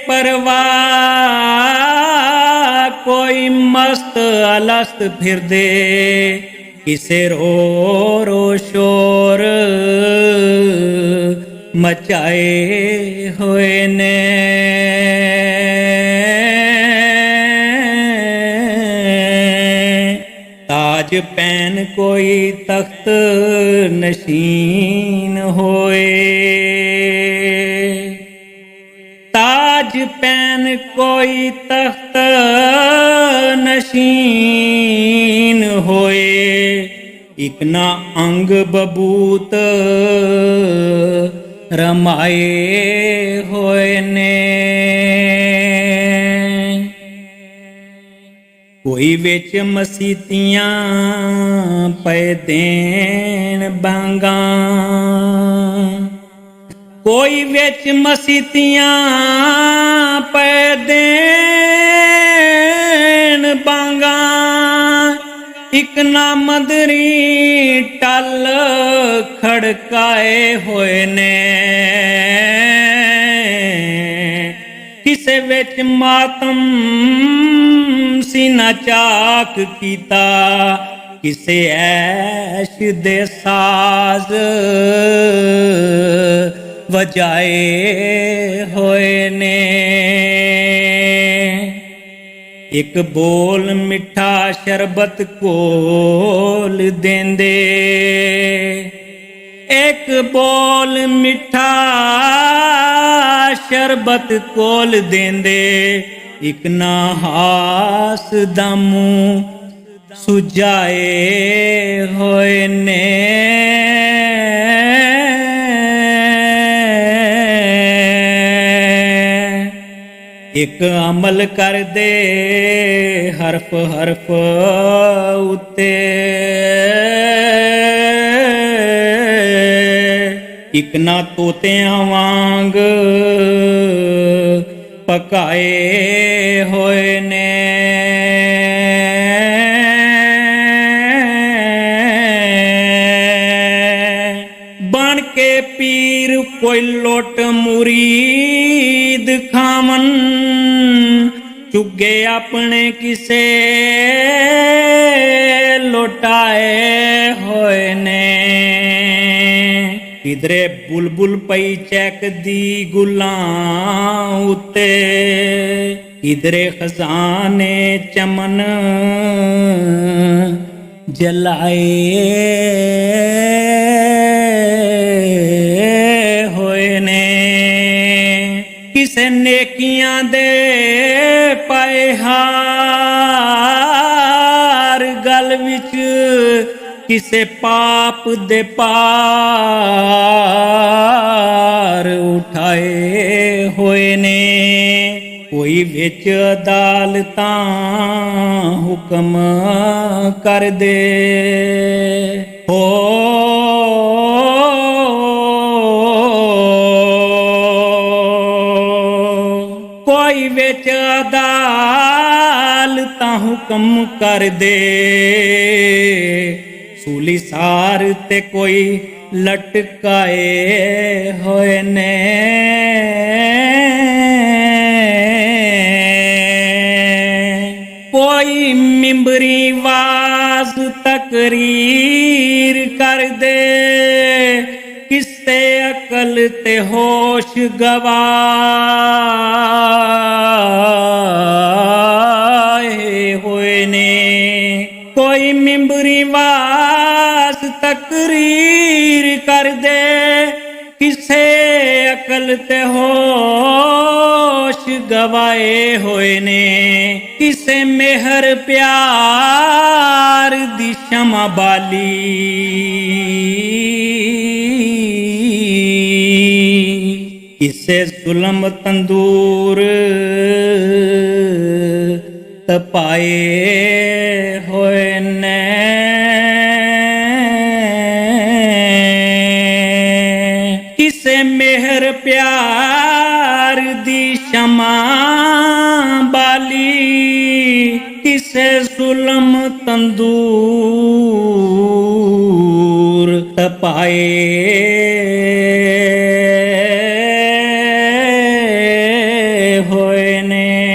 परवाह कोई मस्त अलस्त फिरदे किसे रो रो शोर मचाए होए ने। ताज पैन कोई तख्त नशीन होए, ताज पैन कोई तख्त नशीन होए, इक ना अंग बबूत रमाए होए ने। कोई विच मसीतियां पे देन बांगा, कोई विच मसीतियां पे देन बांगा, इक ना मदरी टल खड़काए होए ने। किसे विच मातम सीना चाक कीता, किसे ऐश दे साज वजाए होए ने। एक बोल मिठा शरबत कोल देंदे, एक बोल मिठा शरबत कोल देंदे, इक ना हास दा मूंह सुजाए होए ने। एक अमल कर दे हरफ हरफ उते, इक ना तोतियां वांग पकाए होए ने। बन के पीर कोई लोट मुरीद खावन, चुगे अपने किसे लोटाए होए ने। किधरे बुलबुल पई चैक दी गुलां उते, किधरे खजाने चमन जलाए होए ने। किसे नेकियां दे पाए हार गल विच, किसे पाप दे पार उठाए होए ने। कोई विच अदालतां हुक्म कर दे हो, कोई विच अदालतां हुक्म कर दे। सूली सार ते कोई लटकाए होए ने। कोई मिंबरी वाज तकरीर कर दे, किस्से अकल ते होश गवाए होए ने। कोई मिंबरी वाज तकरीर कर दे, किसे अकल ते होश गवाए होए ने। किसे मेहर प्यार दी शमा बाली, किसे जुल्म तंदूर तपाए होए ने। किसे मेहर प्यार दी शमा बाली, किसे जुल्म तंदूर तपाए ਹੋਏ ਨੇ।